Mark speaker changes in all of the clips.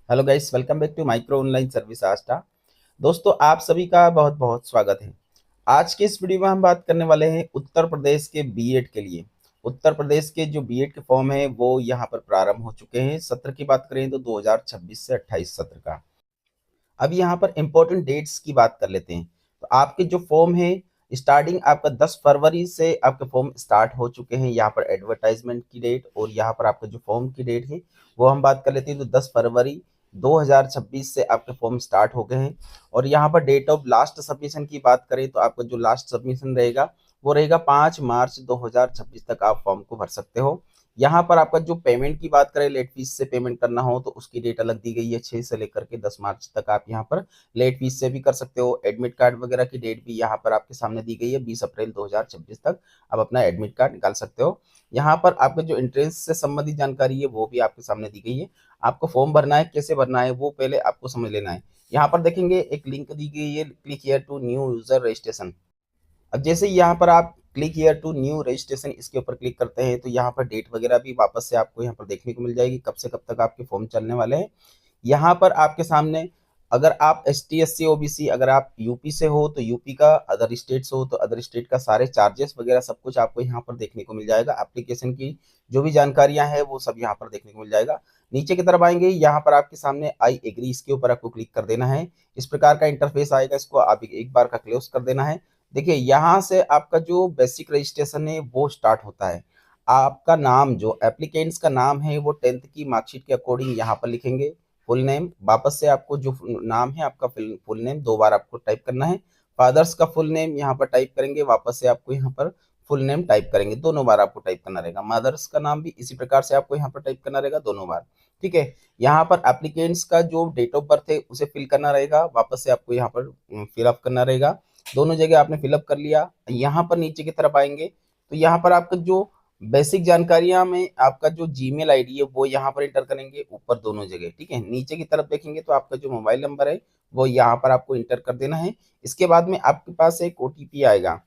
Speaker 1: Hello guys, welcome back to micro online service Aastha. दोस्तों, आप सभी का बहुत बहुत स्वागत है। आज के इस वीडियो में हम बात करने वाले हैं उत्तर प्रदेश के बीएड के लिए। उत्तर प्रदेश के जो बीएड के फॉर्म है वो यहाँ पर प्रारंभ हो चुके हैं। सत्र की बात करें तो 2026 से 28 सत्र का। अब यहाँ पर इंपॉर्टेंट डेट्स की बात कर लेते हैं। तो आपके जो फॉर्म है, स्टार्टिंग आपका 10 फरवरी से आपके फॉर्म स्टार्ट हो चुके हैं। यहाँ पर एडवर्टाइजमेंट की डेट और यहाँ पर आपका जो फॉर्म की डेट है वो हम बात कर लेते हैं। तो 10 फरवरी 2026 से आपके फॉर्म स्टार्ट हो गए हैं। और यहाँ पर डेट ऑफ लास्ट सबमिशन की बात करें तो आपका जो लास्ट सबमिशन रहेगा वो रहेगा 5 मार्च 2026 तक आप फॉर्म को भर सकते हो। यहाँ पर आपका जो पेमेंट की बात करें, लेट फीस से पेमेंट करना हो तो उसकी डेट अलग दी गई है। 6 से लेकर के 10 मार्च तक आप यहाँ पर लेट फीस से भी कर सकते हो। एडमिट कार्ड वगैरह की डेट भी यहाँ पर आपके सामने दी गई है। 20 अप्रैल 2026 तक आप अपना एडमिट कार्ड निकाल सकते हो। यहाँ पर आपका जो एंट्रेंस से संबंधित जानकारी है वो भी आपके सामने दी गई है। आपको फॉर्म भरना है, कैसे भरना है वो पहले आपको समझ लेना है। यहाँ पर देखेंगे एक लिंक दी गई है, click here to new user registration. अब जैसे यहाँ पर आप click here to new registration इसके ऊपर क्लिक करते हैं तो यहाँ पर डेट वगैरह भी वापस से आपको यहाँ पर देखने को मिल जाएगी, कब से कब तक आपके फॉर्म चलने वाले हैं। यहाँ पर आपके सामने अगर आप S T S C OBC, अगर आप यूपी से हो तो यूपी का, अदर स्टेट से हो तो अदर स्टेट का, सारे चार्जेस वगैरह सब कुछ आपको यहाँ पर देखने को मिल जाएगा। एप्लीकेशन की जो भी जानकारियां हैं वो सब यहाँ पर देखने को मिल जाएगा। नीचे की तरफ आएंगे, यहाँ पर आपके सामने आई एग्री, इसके ऊपर आपको क्लिक कर देना है। इस प्रकार का इंटरफेस आएगा, इसको आप एक बार का क्लोज कर देना है। देखिए, यहाँ से आपका जो बेसिक रजिस्ट्रेशन है वो स्टार्ट होता है। आपका नाम, जो एप्लीकेंट्स का नाम है वो 10th की मार्कशीट के अकॉर्डिंग यहाँ पर लिखेंगे। फुल नेम, वापस से आपको जो नाम है आपका फुल नेम 2 बार आपको टाइप करना है। फादर्स का फुल नेम यहाँ पर टाइप करेंगे, वापस से आपको यहाँ पर फुल नेम टाइप करेंगे, दोनों बार आपको टाइप करना रहेगा। मदर्स का नाम भी इसी प्रकार से आपको यहाँ पर टाइप करना रहेगा, दोनों बार। ठीक है। यहाँ पर एप्लीकेंट्स का जो डेट ऑफ बर्थ है उसे फिल करना रहेगा, वापस से आपको यहाँ पर फिलअप करना रहेगा। दोनों जगह आपने फिलअप कर लिया। यहाँ पर नीचे की तरफ आएंगे तो यहाँ पर आपका जो बेसिक जानकारियां में आपका जो जीमेल आईडी है वो यहाँ पर इंटर करेंगे, ऊपर दोनों जगह। ठीक है। नीचे की तरफ देखेंगे तो आपका जो मोबाइल नंबर है वो यहाँ पर आपको इंटर कर देना है। इसके बाद में आपके पास एक ओटीपी आएगा,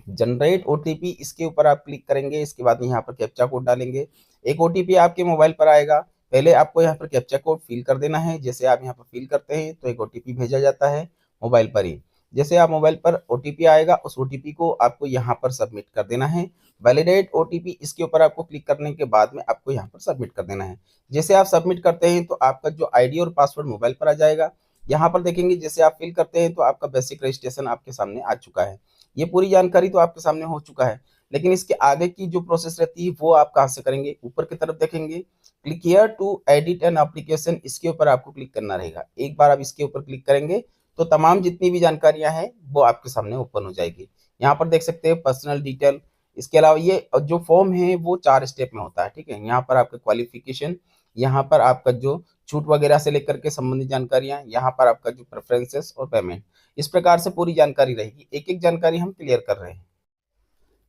Speaker 1: जनरेट ओटीपी, इसके ऊपर आप क्लिक करेंगे। इसके बाद में यहाँ पर कैप्चा कोड डालेंगे। एक ओटीपी आपके मोबाइल पर आएगा, पहले आपको यहाँ पर कैप्चा कोड फिल कर देना है। जैसे आप यहाँ पर फिल करते हैं तो एक ओटीपी भेजा जाता है मोबाइल पर ही। जैसे आप मोबाइल पर ओटीपी आएगा उस ओटीपी को आपको यहाँ पर सबमिट कर देना है। वैलिडेट ओटीपी, इसके ऊपर आपको क्लिक करने के बाद में आपको यहाँ पर सबमिट कर देना है। जैसे आप सबमिट करते हैं तो आपका जो आईडी और पासवर्ड मोबाइल पर आ जाएगा। यहाँ पर देखेंगे जैसे आप फिल करते हैं तो आपका बेसिक रजिस्ट्रेशन आपके सामने आ चुका है। ये पूरी जानकारी तो आपके सामने हो चुका है, लेकिन इसके आगे की जो प्रोसेस रहती है वो आप कहाँ से करेंगे। ऊपर की तरफ देखेंगे, click here to edit an application, इसके ऊपर आपको क्लिक करना रहेगा। एक बार आप इसके ऊपर क्लिक करेंगे तो तमाम जितनी भी जानकारियां हैं वो आपके सामने ओपन हो जाएगी। यहाँ पर देख सकते हैं पर्सनल डिटेल। इसके अलावा ये जो फॉर्म है वो 4 स्टेप में होता है। ठीक है। यहाँ पर आपका क्वालिफिकेशन, यहाँ पर आपका जो छूट वगैरह से लेकर के संबंधित जानकारियां, यहाँ पर आपका जो प्रेफरेंसेस और पेमेंट, इस प्रकार से पूरी जानकारी रहेगी। एक एक जानकारी हम क्लियर कर रहे हैं।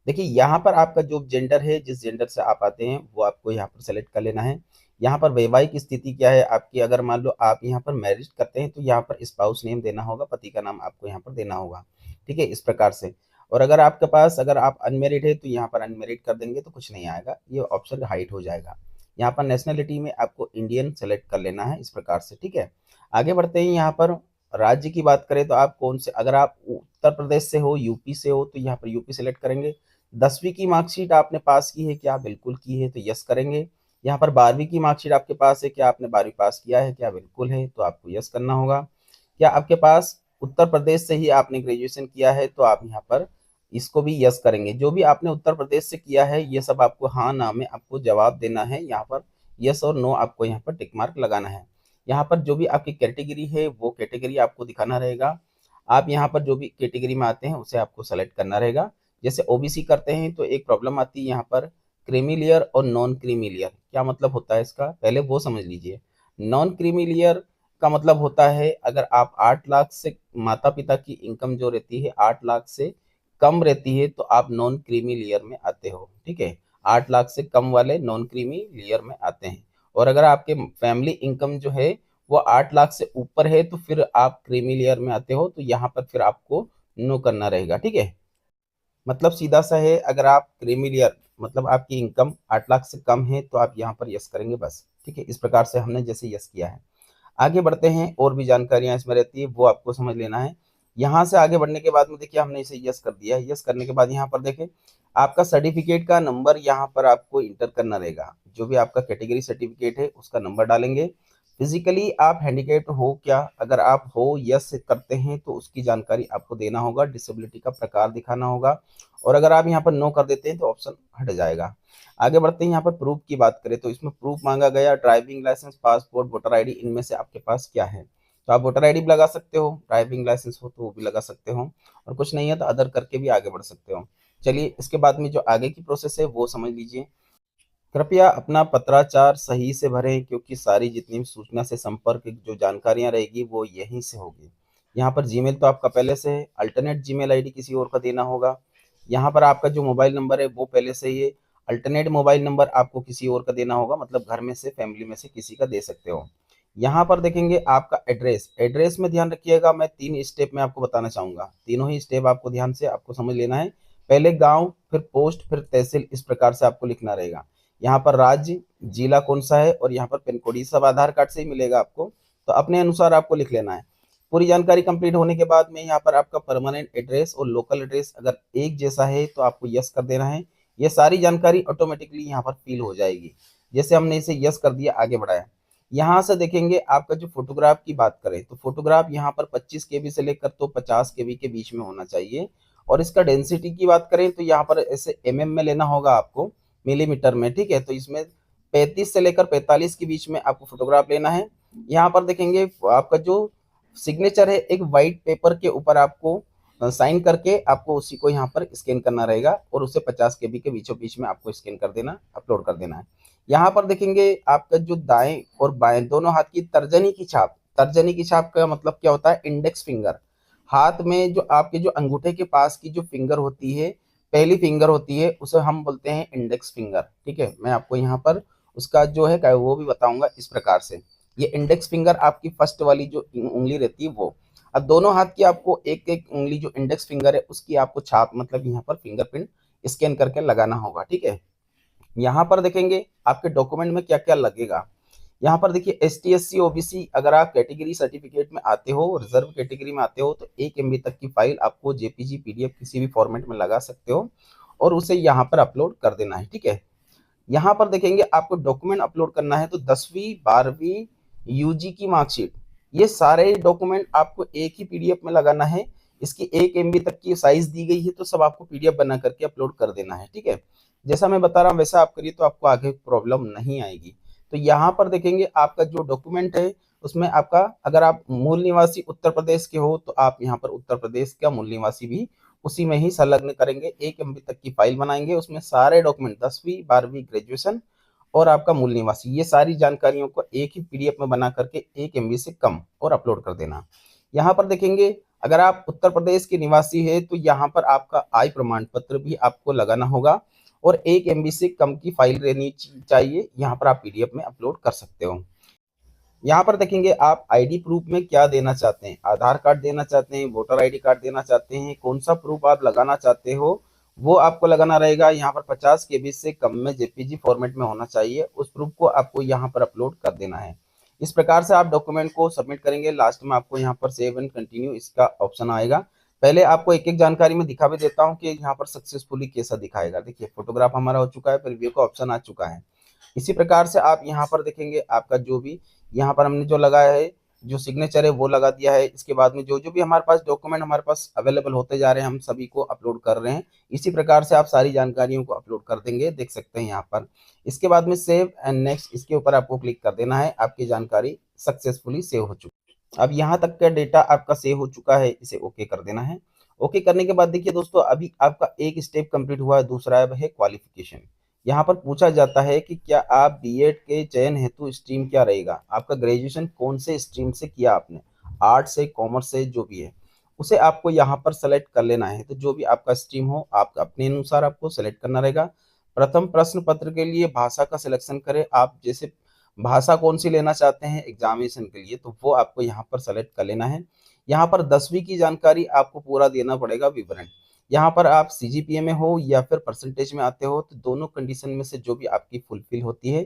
Speaker 1: देखिए, यहाँ पर आपका जो जेंडर है, जिस जेंडर से आप आते हैं वो आपको यहाँ पर सेलेक्ट कर लेना है। यहाँ पर वैवाहिक स्थिति क्या है आपकी, अगर मान लो आप यहाँ पर मैरिज करते हैं तो यहाँ पर स्पाउस नेम देना होगा, पति का नाम आपको यहाँ पर देना होगा। ठीक है, इस प्रकार से। और अगर आपके पास, अगर आप अनमेरिड है तो यहाँ पर अनमेरिड कर देंगे तो कुछ नहीं आएगा, ये ऑप्शन हाइड हो जाएगा। यहाँ पर नेशनलिटी में आपको इंडियन सेलेक्ट कर लेना है, इस प्रकार से। ठीक है। आगे बढ़ते हैं। यहाँ पर राज्य की बात करें तो आप कौन से, अगर आप उत्तर प्रदेश से हो, यूपी से हो तो यहाँ पर यूपी सेलेक्ट करेंगे। 10वीं की मार्कशीट आपने पास की है क्या, बिल्कुल की है तो यस करेंगे। यहाँ पर 12वीं की मार्कशीट आपके पास है क्या, आपने 12वीं पास किया है क्या, बिल्कुल है तो आपको यस करना होगा। क्या आपके पास उत्तर प्रदेश से ही आपने ग्रेजुएशन किया है तो आप यहाँ पर इसको भी यस करेंगे। जो भी आपने उत्तर प्रदेश से किया है ये सब आपको हाँ ना में आपको जवाब देना है। यहाँ पर यस और नो आपको यहाँ पर टिक मार्क लगाना है। यहाँ पर जो भी आपकी कैटेगरी है वो कैटेगरी आपको दिखाना रहेगा। आप यहाँ पर जो भी कैटेगरी में आते हैं उसे आपको सेलेक्ट करना रहेगा। जैसे ओबीसी करते हैं तो एक प्रॉब्लम आती है यहाँ पर, क्रीमी लेयर और नॉन क्रीमी लेयर। क्या मतलब होता है इसका, पहले वो समझ लीजिए। नॉन क्रीमी लेयर का मतलब होता है अगर आप 8 लाख से, माता पिता की इनकम जो रहती है 8 लाख से कम रहती है तो आप नॉन क्रीमी लेयर में आते हो। ठीक है। 8 लाख से कम वाले नॉन क्रीमी लेयर में आते हैं। और अगर आपके फैमिली इनकम जो है वो 8 लाख से ऊपर है तो फिर आप क्रीमी लेयर में आते हो, तो यहाँ पर फिर आपको नो करना रहेगा। ठीक है। मतलब सीधा सा है, अगर आप क्रीमी लेयर मतलब आपकी इनकम 8 लाख से कम है तो आप यहाँ पर यस करेंगे बस। ठीक है। इस प्रकार से हमने जैसे यस किया है। आगे बढ़ते हैं, और भी जानकारियां इसमें रहती है वो आपको समझ लेना है। यहाँ से आगे बढ़ने के बाद में देखिए हमने इसे यस कर दिया है। यस करने के बाद यहाँ पर देखें आपका सर्टिफिकेट का नंबर यहाँ पर आपको इंटर करना रहेगा। जो भी आपका कैटेगरी सर्टिफिकेट है उसका नंबर डालेंगे। फिजिकली आप हैंडीकैप्ड हो क्या, अगर आप हो यस करते हैं तो उसकी जानकारी आपको देना होगा, डिसेबिलिटी का प्रकार दिखाना होगा, और अगर आप यहाँ पर नो कर देते हैं तो ऑप्शन हट जाएगा। आगे बढ़ते हैं, यहाँ पर प्रूफ की बात करें तो इसमें प्रूफ मांगा गया driving licence, passport, voter ID, इनमें से आपके पास क्या है। तो आप वोटर आईडी भी लगा सकते हो, ड्राइविंग लाइसेंस हो तो वो भी लगा सकते हो, और कुछ नहीं है तो अदर करके भी आगे बढ़ सकते हो। चलिए इसके बाद में जो आगे की प्रोसेस है वो समझ लीजिए। कृपया अपना पत्राचार सही से भरें, क्योंकि सारी जितनी भी सूचना से संपर्क जो जानकारियां रहेगी वो यहीं से होगी। यहाँ पर जीमेल तो आपका पहले से है, अल्टरनेट जीमेल आईडी किसी और का देना होगा। यहाँ पर आपका जो मोबाइल नंबर है वो पहले से ही है, अल्टरनेट मोबाइल नंबर आपको किसी और का देना होगा, मतलब घर में से फैमिली में से किसी का दे सकते हो। यहाँ पर देखेंगे आपका एड्रेस, एड्रेस में ध्यान रखिएगा, मैं 3 स्टेप में आपको बताना चाहूंगा, तीनों ही स्टेप आपको ध्यान से आपको समझ लेना है। पहले गांव, फिर पोस्ट, फिर तहसील, इस प्रकार से आपको लिखना रहेगा। यहाँ पर राज्य, जिला कौन सा है, और यहाँ पर पिन कोड, ये सब आधार कार्ड से ही मिलेगा आपको, तो अपने अनुसार आपको लिख लेना है। पूरी जानकारी कंप्लीट होने के बाद में यहाँ पर आपका परमानेंट एड्रेस और लोकल एड्रेस अगर एक जैसा है तो आपको यस कर देना है। ये सारी जानकारी ऑटोमेटिकली यहाँ पर फिल हो जाएगी। जैसे हमने इसे यस कर दिया, आगे बढ़ाया। यहाँ से देखेंगे आपका जो फोटोग्राफ की बात करें तो फोटोग्राफ यहाँ पर 25 केबी से लेकर तो 50 केबी के बीच में होना चाहिए। और इसका डेंसिटी की बात करें तो यहाँ पर ऐसे एमएम में लेना होगा आपको, मिलीमीटर में, ठीक है। तो इसमें 35 से लेकर 45 के बीच में आपको फोटोग्राफ लेना है। यहाँ पर देखेंगे आपका जो सिग्नेचर है एक वाइट पेपर के ऊपर आपको साइन करके आपको उसी को यहाँ पर स्कैन करना रहेगा, और उसे 50 केबी के बीचों बीच में आपको स्कैन कर देना, अपलोड कर देना है। यहाँ पर देखेंगे आपका जो दाएं और बाएं दोनों हाथ की तर्जनी की छाप, तर्जनी की छाप का मतलब क्या होता है, इंडेक्स फिंगर। हाथ में जो आपके जो अंगूठे के पास की जो फिंगर होती है, पहली फिंगर होती है, उसे हम बोलते हैं इंडेक्स फिंगर, ठीक है। मैं आपको यहाँ पर उसका जो है वो भी बताऊंगा इस प्रकार से। ये इंडेक्स फिंगर आपकी फर्स्ट वाली जो उंगली रहती है वो। अब दोनों हाथ की आपको एक एक उंगली जो इंडेक्स फिंगर है उसकी आपको छाप मतलब यहाँ पर फिंगरप्रिंट स्कैन करके लगाना होगा, ठीक है। यहाँ पर देखेंगे आपके डॉक्यूमेंट में क्या क्या लगेगा। यहाँ पर देखिए ST SC OBC अगर आप कैटेगरी सर्टिफिकेट में आते हो, रिजर्व कैटेगरी में आते हो, तो 1 MB तक की फाइल आपको JPG PDF किसी भी फॉर्मेट में लगा सकते हो, और उसे यहाँ पर अपलोड कर देना है, ठीक है। यहाँ पर देखेंगे आपको डॉक्यूमेंट अपलोड करना है तो 10वीं 12वीं UG की मार्कशीट, ये सारे डॉक्यूमेंट आपको एक ही PDF में लगाना है। इसकी 1 MB तक की साइज दी गई है, तो सब आपको PDF बना करके अपलोड कर देना है, ठीक है। जैसा मैं बता रहा हूँ वैसा आप करिए तो आपको आगे प्रॉब्लम नहीं आएगी। तो यहाँ पर देखेंगे आपका जो डॉक्यूमेंट है उसमें आपका, अगर आप मूल निवासी उत्तर प्रदेश के हो तो आप यहाँ पर उत्तर प्रदेश का मूल निवासी भी उसी में ही संलग्न करेंगे। 1 MB तक की फाइल बनाएंगे, उसमें सारे डॉक्यूमेंट 10वीं 12वीं ग्रेजुएशन और आपका मूल निवासी, ये सारी जानकारियों को एक ही PDF में बना करके 1 MB से कम और अपलोड कर देना। यहाँ पर देखेंगे अगर आप उत्तर प्रदेश के निवासी है तो यहाँ पर आपका आय प्रमाण पत्र भी आपको लगाना होगा, और 1 MB से कम की फाइल रहनी चाहिए। यहाँ पर आप PDF में अपलोड कर सकते हो। यहाँ पर देखेंगे आप आईडी प्रूफ में क्या देना चाहते हैं, आधार कार्ड देना चाहते हैं, वोटर आईडी कार्ड देना चाहते हैं, कौन सा प्रूफ आप लगाना चाहते हो वो आपको लगाना रहेगा। यहाँ पर 50 केबी से कम में JPG फॉर्मेट में होना चाहिए, उस प्रूफ को आपको यहाँ पर अपलोड कर देना है। इस प्रकार से आप डॉक्यूमेंट को सबमिट करेंगे। लास्ट में आपको यहाँ पर सेव एंड कंटिन्यू इसका ऑप्शन आएगा। पहले आपको एक एक जानकारी में दिखा भी देता हूँ कि यहाँ पर सक्सेसफुली कैसा दिखाएगा। देखिए फोटोग्राफ हमारा हो चुका है, प्रीव्यू का ऑप्शन आ चुका है। इसी प्रकार से आप यहाँ पर देखेंगे आपका जो भी यहाँ पर हमने जो लगाया है, जो सिग्नेचर है वो लगा दिया है। इसके बाद में जो जो भी हमारे पास डॉक्यूमेंट हमारे पास अवेलेबल होते जा रहे हैं हम सभी को अपलोड कर रहे हैं। इसी प्रकार से आप सारी जानकारियों को अपलोड कर देंगे, देख सकते हैं यहाँ पर। इसके बाद में सेव एंड नेक्स्ट, इसके ऊपर आपको क्लिक कर देना है। आपकी जानकारी सक्सेसफुली सेव हो चुकी है। अब यहाँ तक का डेटा आपका सेव हो चुका है, इसे ओके कर देना है। ओके करने के बाद देखिए दोस्तों अभी आपका एक स्टेप कंप्लीट हुआ है, दूसरा है क्वालिफिकेशन। यहाँ पर पूछा जाता है कि क्या आप बीएड के चयन हेतु स्ट्रीम क्या रहेगा, आपका ग्रेजुएशन कौन से स्ट्रीम से किया आपने, आर्ट से, कॉमर्स से, जो भी है उसे आपको यहाँ पर सेलेक्ट कर लेना है। तो जो भी आपका स्ट्रीम हो आप अपने अनुसार आपको सेलेक्ट करना रहेगा। प्रथम प्रश्न पत्र के लिए भाषा का सिलेक्शन करें, आप जैसे भाषा कौन सी लेना चाहते हैं एग्जामिनेशन के लिए तो वो आपको यहाँ पर सेलेक्ट कर लेना है। यहाँ पर 10वीं की जानकारी आपको पूरा देना पड़ेगा, विवरण। यहाँ पर आप CGPA में हो या फिर परसेंटेज में आते हो तो दोनों कंडीशन में से जो भी आपकी फुलफिल होती है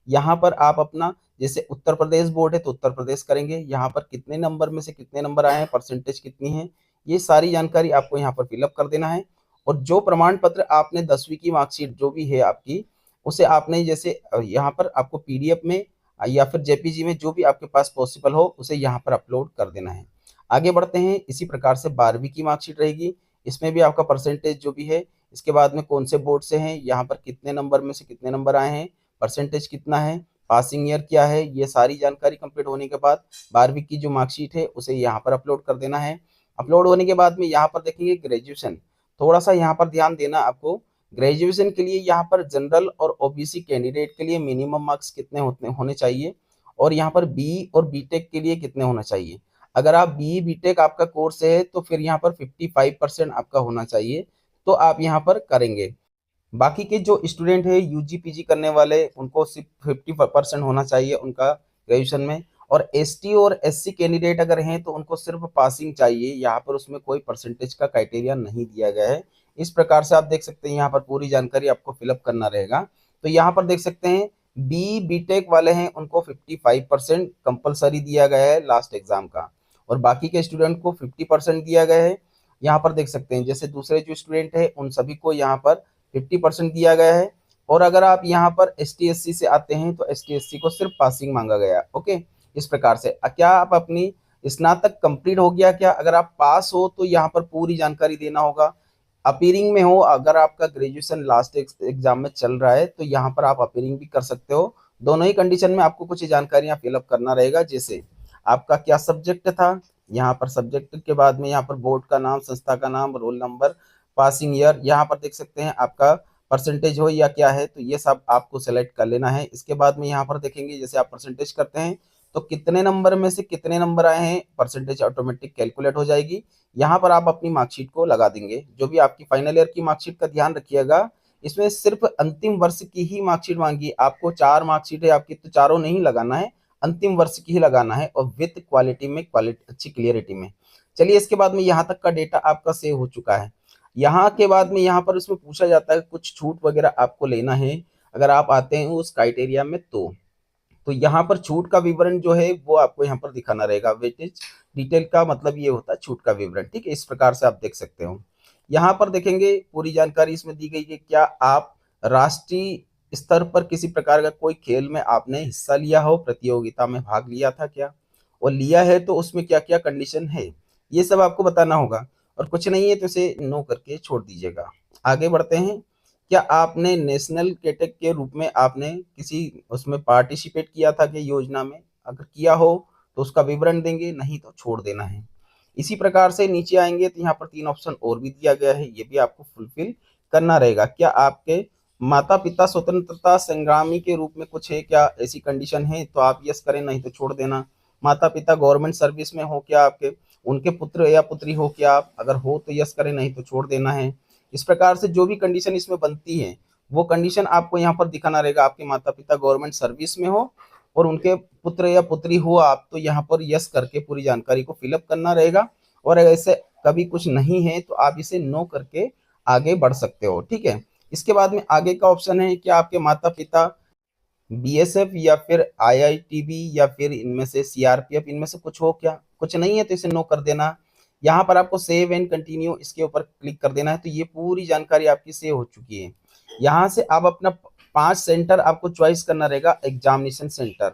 Speaker 1: यहाँ पर आप अपना जैसे उत्तर प्रदेश बोर्ड है तो उत्तर प्रदेश करेंगे, यहाँ पर कितने नंबर में से कितने नंबर आए हैं, परसेंटेज कितनी है, ये सारी जानकारी आपको यहाँ पर फिलअप कर देना है। और जो प्रमाण पत्र आपने 10वीं की मार्कशीट जो भी है आपकी, उसे आपने जैसे यहाँ पर आपको पीडीएफ में या फिर जेपीजी में जो भी आपके पास पॉसिबल हो उसे यहाँ पर अपलोड कर देना है। आगे बढ़ते हैं। इसी प्रकार से 12वीं की मार्कशीट रहेगी, इसमें भी आपका परसेंटेज जो भी है, इसके बाद में कौन से बोर्ड से हैं, यहाँ पर कितने नंबर में से कितने नंबर आए हैं, परसेंटेज कितना है, पासिंग ईयर क्या है, ये सारी जानकारी कंप्लीट होने के बाद 12वीं की जो मार्कशीट है उसे यहाँ पर अपलोड कर देना है। अपलोड होने के बाद में यहाँ पर देखेंगे ग्रेजुएशन, थोड़ा सा यहाँ पर ध्यान देना आपको। ग्रेजुएशन के लिए यहाँ पर जनरल और ओबीसी कैंडिडेट के लिए मिनिमम मार्क्स कितने होने चाहिए, और यहाँ पर बी और बीटेक के लिए कितने होना चाहिए। अगर आप बी बीटेक आपका कोर्स है तो फिर यहाँ पर 55% आपका होना चाहिए, तो आप यहाँ पर करेंगे। बाकी के जो स्टूडेंट है यूजी पीजी करने वाले, उनको सिर्फ 50% होना चाहिए उनका ग्रेजुएशन में। और एसटी और एससी कैंडिडेट अगर हैं तो उनको सिर्फ पासिंग चाहिए, यहाँ पर उसमें कोई परसेंटेज का क्राइटेरिया नहीं दिया गया है। इस प्रकार से आप देख सकते हैं यहाँ पर पूरी जानकारी आपको फिलअप करना रहेगा। तो यहाँ पर देख सकते हैं बी बीटेक वाले हैं उनको 55% कंपलसरी दिया गया है लास्ट एग्जाम का, और बाकी के स्टूडेंट को 50% दिया गया है। यहाँ पर देख सकते हैं जैसे दूसरे जो स्टूडेंट है उन सभी को यहाँ पर 50% दिया गया है। और अगर आप यहाँ पर एस टी एस सी से आते हैं तो एस टी एस सी को सिर्फ पासिंग मांगा गया। ओके, इस प्रकार से क्या आप अपनी स्नातक कंप्लीट हो गया क्या, अगर आप पास हो तो यहाँ पर पूरी जानकारी देना होगा। अपीयरिंग में हो, अगर आपका ग्रेजुएशन लास्ट एग्जाम में चल रहा है तो यहाँ पर आप अपीयरिंग भी कर सकते हो। दोनों ही कंडीशन में आपको कुछ जानकारियां फिलअप करना रहेगा, जैसे आपका क्या सब्जेक्ट था, यहाँ पर सब्जेक्ट के बाद में यहाँ पर बोर्ड का नाम, संस्था का नाम, रोल नंबर, पासिंग ईयर, यहाँ पर देख सकते हैं आपका परसेंटेज हो या क्या है, तो ये सब आपको सेलेक्ट कर लेना है। इसके बाद में यहाँ पर देखेंगे जैसे आप परसेंटेज करते हैं तो कितने नंबर में से कितने नंबर आए हैं, परसेंटेज ऑटोमेटिक कैलकुलेट हो जाएगी। यहाँ पर आप अपनी मार्कशीट को लगा देंगे, जो भी आपकी फाइनल ईयर की मार्कशीट का ध्यान रखिएगा, इसमें सिर्फ अंतिम वर्ष की ही मार्कशीट मांगी। आपको 4 मार्कशीट है आपकी तो चारों नहीं लगाना है, अंतिम वर्ष की ही लगाना है, और विथ क्वालिटी में, क्वालिटी अच्छी क्लियरिटी में। चलिए, इसके बाद में यहाँ तक का डेटा आपका सेव हो चुका है। यहाँ के बाद में यहाँ पर उसमें पूछा जाता है कुछ छूट वगैरह आपको लेना है अगर आप आते हैं उस क्राइटेरिया में, तो यहाँ पर छूट का विवरण जो है वो आपको यहाँ पर दिखाना रहेगा। वेटेज डिटेल का मतलब ये होता है छूट का विवरण, ठीक है। इस प्रकार से आप देख सकते हो। यहाँ पर देखेंगे पूरी जानकारी इसमें दी गई है। क्या आप राष्ट्रीय स्तर पर किसी प्रकार का कोई खेल में आपने हिस्सा लिया हो, प्रतियोगिता में भाग लिया था क्या, और लिया है तो उसमें क्या क्या कंडीशन है, ये सब आपको बताना होगा। और कुछ नहीं है तो इसे नो करके छोड़ दीजिएगा। आगे बढ़ते हैं। क्या आपने नेशनल कैडेट के रूप में आपने किसी उसमें पार्टिसिपेट किया था कि योजना में, अगर किया हो तो उसका विवरण देंगे, नहीं तो छोड़ देना है। इसी प्रकार से नीचे आएंगे तो यहाँ पर 3 ऑप्शन और भी दिया गया है, ये भी आपको फुलफिल करना रहेगा। क्या आपके माता पिता स्वतंत्रता संग्रामी के रूप में कुछ है क्या, ऐसी कंडीशन है तो आप यस करें, नहीं तो छोड़ देना। माता पिता गवर्नमेंट सर्विस में हो क्या आपके, उनके पुत्र या पुत्री हो क्या आप, अगर हो तो यस करें, नहीं तो छोड़ देना है। इस प्रकार से जो भी कंडीशन इसमें बनती है वो कंडीशन आपको यहाँ पर दिखाना रहेगा। आपके माता पिता गवर्नमेंट सर्विस में हो और उनके पुत्र या पुत्री हो आप, तो यहाँ पर यस करके पूरी जानकारी को फिलअप करना रहेगा। और अगर ऐसे कभी कुछ नहीं है तो आप इसे नो करके आगे बढ़ सकते हो, ठीक है। इसके बाद में आगे का ऑप्शन है कि आपके माता पिता बीएसएफ या फिर आईआईटीबी या फिर इनमें से सीआरपीएफ, इनमें से कुछ हो क्या, कुछ नहीं है तो इसे नो कर देना। यहाँ पर आपको सेव एंड कंटिन्यू इसके ऊपर क्लिक कर देना है, तो ये पूरी जानकारी आपकी सेव हो चुकी है। यहाँ से आप अपना 5 सेंटर आपको चॉइस करना रहेगा। एग्जामिनेशन सेंटर,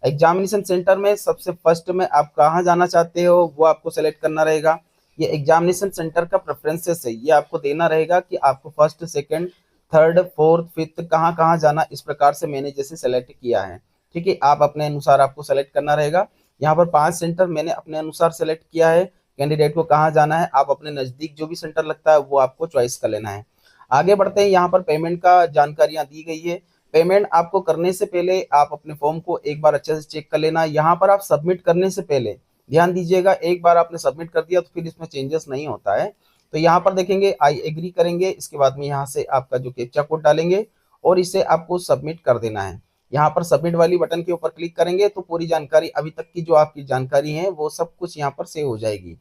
Speaker 1: एग्जामिनेशन सेंटर में सबसे फर्स्ट में आप कहाँ जाना चाहते हो वो आपको सेलेक्ट करना रहेगा। ये एग्जामिनेशन सेंटर का प्रेफरेंसेस है, ये आपको देना रहेगा कि आपको first, second, third, fourth, fifth कहाँ कहाँ जाना। इस प्रकार से मैंने जैसे सेलेक्ट किया है, ठीक है। आप अपने अनुसार आपको सेलेक्ट करना रहेगा। यहाँ पर 5 सेंटर मैंने अपने अनुसार सेलेक्ट किया है। कैंडिडेट को कहाँ जाना है, आप अपने नजदीक जो भी सेंटर लगता है वो आपको चॉइस कर लेना है। आगे बढ़ते हैं। यहाँ पर पेमेंट का जानकारियां दी गई है। पेमेंट आपको करने से पहले आप अपने फॉर्म को एक बार अच्छे से चेक कर लेना। यहाँ पर आप सबमिट करने से पहले ध्यान दीजिएगा, एक बार आपने सबमिट कर दिया तो फिर इसमें चेंजेस नहीं होता है। तो यहाँ पर देखेंगे आई एग्री करेंगे, इसके बाद में यहाँ से आपका जो कैप्चा कोड डालेंगे और इसे आपको सबमिट कर देना है। यहाँ पर सबमिट वाली बटन के ऊपर क्लिक करेंगे तो पूरी जानकारी, अभी तक की जो आपकी जानकारी है वो सब कुछ यहाँ पर सेव हो जाएगी,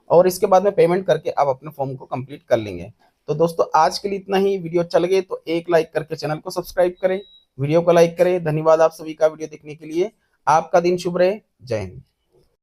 Speaker 1: और इसके बाद में पेमेंट करके आप अपने फॉर्म को कंप्लीट कर लेंगे। तो दोस्तों आज के लिए इतना ही। वीडियो अच्छा लगे तो एक लाइक करके चैनल को सब्सक्राइब करें। वीडियो को लाइक करें। धन्यवाद आप सभी का वीडियो देखने के लिए। आपका दिन शुभ रहे। जय हिंद।